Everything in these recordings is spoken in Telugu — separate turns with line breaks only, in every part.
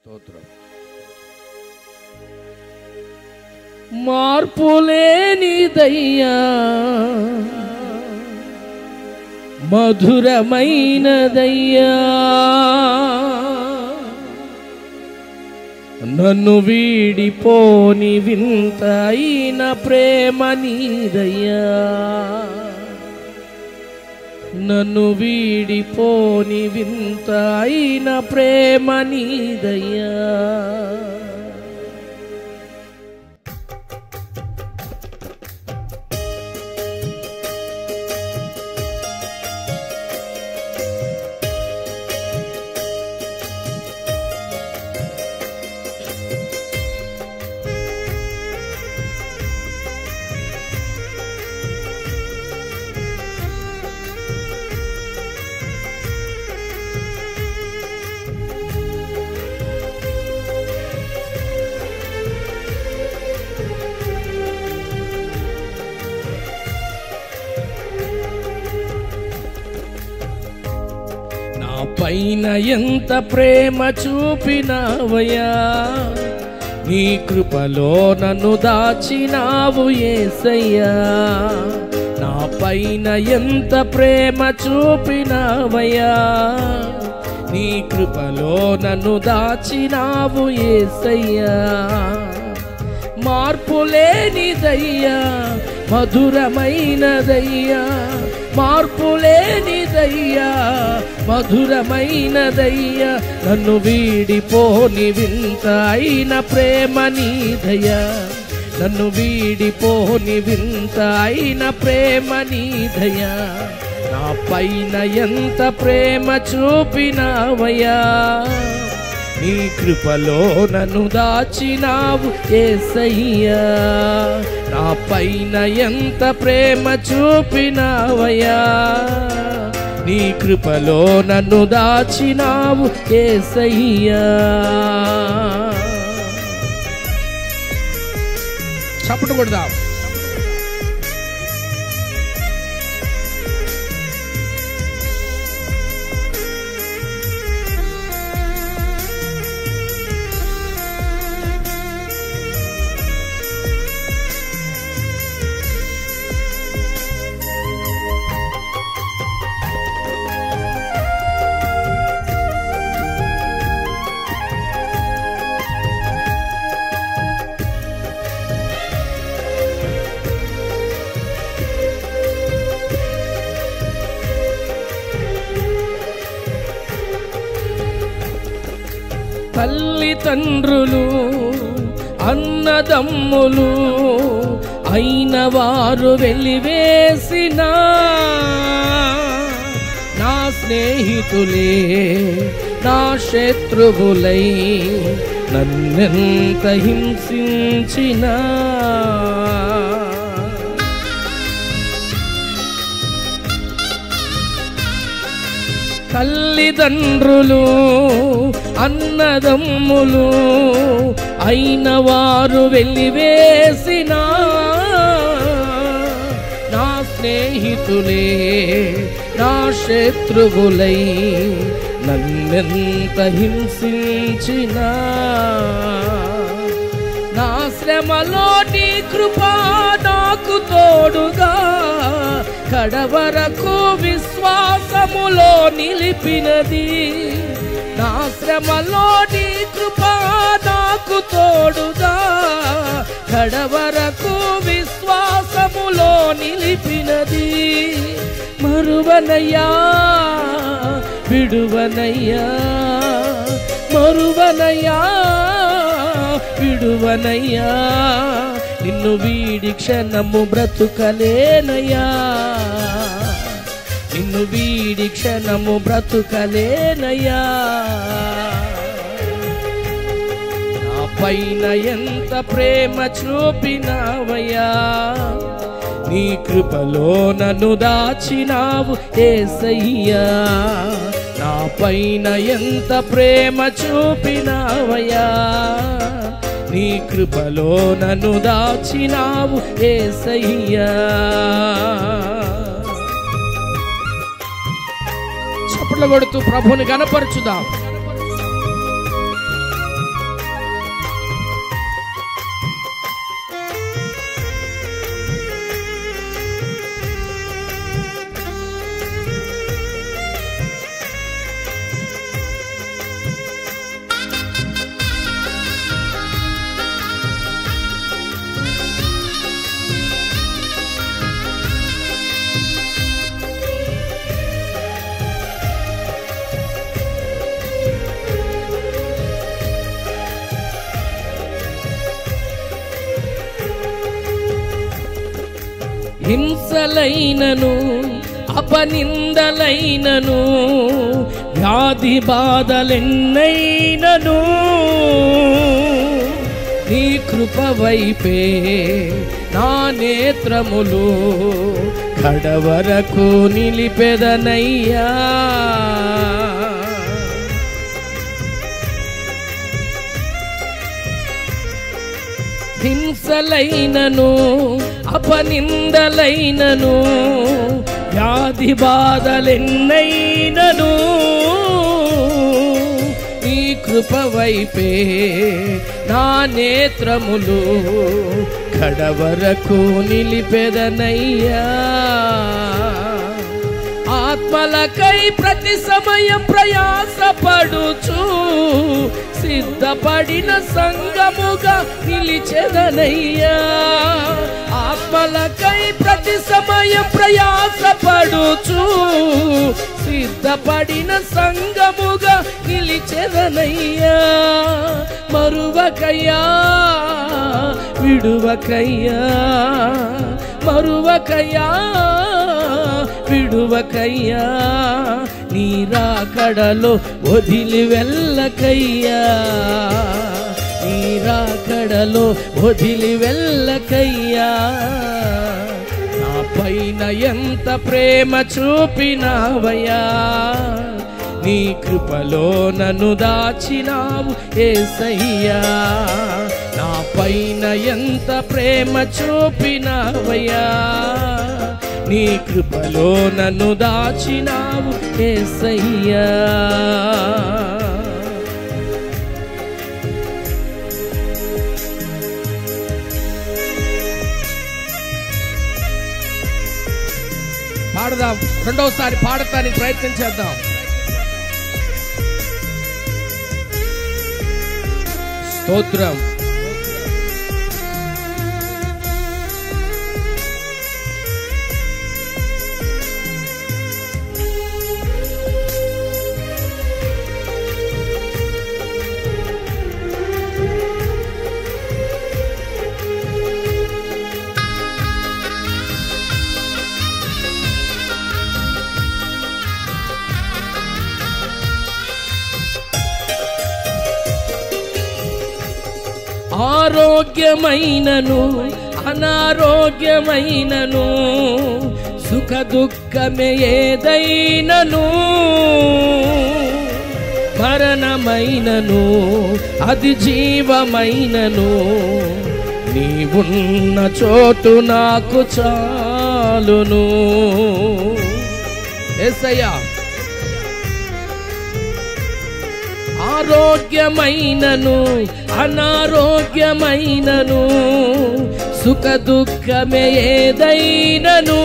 స్తోత్రం. మార్పులేనిదయ్యా మధురమైనదయ్యా, నన్ను వీడిపోని వింత అయిన ప్రేమ నీదయ్యా, నన్ను వీడిపోని వింత అయిన ప్రేమ నీదయ్యా. పైన ఎంత ప్రేమ చూపినావయ్యా, నీ కృపలో నన్ను దాచినావు యేసయ్యా. నా పైన ఎంత ప్రేమ చూపినావయ్యా, నీ కృపలో నన్ను దాచినావు యేసయ్యా. మార్పులేనిదయ్యా మధురమైనదయ్యా, మార్పులేనిదయ్యా మధురమైనదయ్యా, నన్ను వీడిపోని వింత అయిన ప్రేమ నీదయ్యా, నన్ను వీడిపోని వింత అయిన ప్రేమ నీదయ్యా. నా పైన ఎంత ప్రేమ చూపినావయ్యా, నీ కృపలో నన్ను దాచినావు యేసయ్యా. నా పైన ఎంత ప్రేమ చూపినావయ్యా, నీ కృపలో నన్ను దాచినావు యేసయ్యా. చప్పట్లు కొడదాం. తల్లిదండ్రులు అన్నదమ్ములు అయిన వారు వెలివేసిన నా స్నేహితులే నా శత్రువులై నన్నెంత హింసించినా, తల్లిదండ్రులు అన్నదమ్ములు అయిన వారు వెలివేసిన నా స్నేహితులే నా శత్రువులై నన్నెంత హింసించినా, నా శ్రమలో నీ కృపా నాకు తోడుగా కడవరకు విశ్వాసములో నిలిపినది. నా శ్రమలో నీ కృపా నాకు తోడుగా కడవరకు విశ్వాసములో నిలిపినది. మరువనయ్యా విడువనయ్యా, మరువనయ్యా విడువనయ్యా, నిన్ను వీడి క్షణము బ్రతుకలేనయ్యా, నిన్ను వీడి క్షణము బ్రతుకలేనయ్యా. నా పైన ఎంత ప్రేమ చూపినావయ్యా, నీ కృపలో నన్ను దాచినావు యేసయ్యా. నా పైన ఎంత ప్రేమ చూపినావయ్యా, నీ కృపలో నన్ను దాచినావు యేసయ్యా. చప్పట్లు కొడుతూ ప్రభువుని గణపరచుదాం. హింసలైనను అపనిందలైనను వ్యాధి బాధలెన్నైనను నీ కృప వైపే నా నేత్రములు కడవరకు నిలిపెదనయ్యా. హింసలైనను అపనిందలైనను వ్యాధి బాధలెన్నైనను నీ కృప వైపే నా నేత్రములు కడవరకు నిలిపెదనయ్యా. ఆత్మలకై ప్రతి సమయం ప్రయాసపడుచు సిద్ధపడిన సంగముగా నిలిచెదనయ్యా. ఆత్మలకై ప్రతి సమయం ప్రయాసపడుచు సిద్ధపడిన సంగముగా నిలిచెదనయ్యా. మరువకయ్యా విడువకయ్యా, మరువకయ్యా విడువకయ్యా, నీ రాకడలో వదిలి వెళ్ళకయ్యా, నీ రాకడలో వదిలి వెళ్ళకయ్యా. నా పైన ఎంత ప్రేమ చూపినావయ్యా, నీ కృపలో నన్ను దాచినావు యేసయ్యా. నా పైన ఎంత ప్రేమ చూపినావయ్యా, నీ కృపలో నన్ను దాచినావు యేసయ్యా. పాడదాం, రెండోసారి పాడటానికి ప్రయత్నం చేద్దాం. స్తోత్రం. ఆరోగ్యమైనను అనారోగ్యమైనను సుఖ దుఃఖమే ఏదైనను మరణమైనను అది జీవమైనను నీవున్న చోటు నాకు చాలును. యేసయ్యా. ఆరోగ్యమైనను అనారోగ్యమైనను సుఖ దుఃఖమే ఏదైనను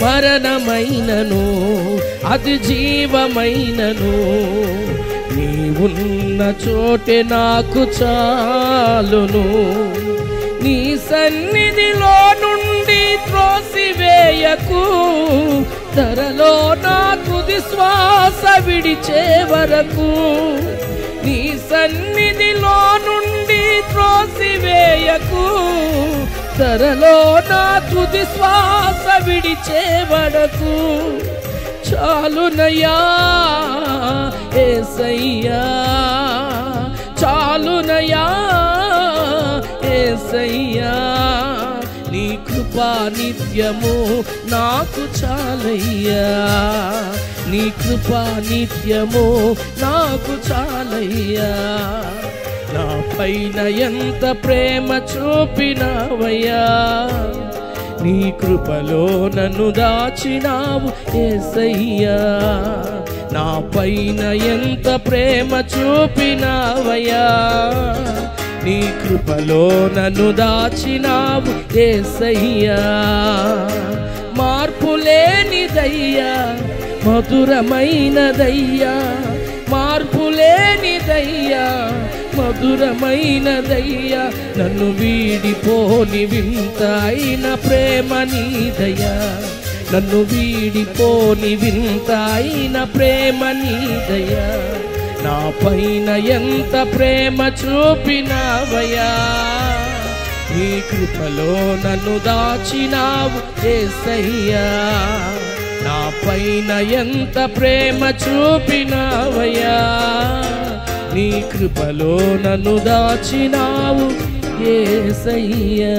మరణమైనను అది జీవమైనను నీవున్న చోటే నాకు చాలును. నీ సన్నిధిలో నుండి త్రోసివేయకు, ధరలో నా తుది శ్వాస విడిచే వరకు. నీ సన్నిధిలో నుండి త్రోసివేయకు, ధరలో నా తుది శ్వాస విడిచే వరకు. చాలునయ్యా యేసయ్యా, చాలునయ్యా యేసయ్యా, నీ కృపా నిత్యము నాకు చాలయ్యా, నీ కృపా నిత్యము నాకు చాలయ్యా. నా పైన ఎంత ప్రేమ చూపినావయ్యా, నీ కృపలో నన్ను దాచినావు యేసయ్యా. నా పైన ఎంత ప్రేమ చూపినావయ్యా, నీ కృపలో నన్ను దాచినావు యేసయ్యా. మార్పులేనిదయ్యా మధురమైనదయ్యా, మార్పులేనిదయ్యా మధురమైనదయ్యా. నన్ను వీడిపోని వింత అయిన ప్రేమ నీదయ్యా, నన్ను వీడిపోని వింత అయిన ప్రేమ నీదయ్యా. నా పైన ఎంత ప్రేమ చూపినావయ్యా, నీ కృపలో నన్ను దాచినావు యేసయ్యా నా పైన ఎంత ప్రేమ చూపినావయ్యా నీ కృపలో నన్ను దాచినావు యేసయ్యా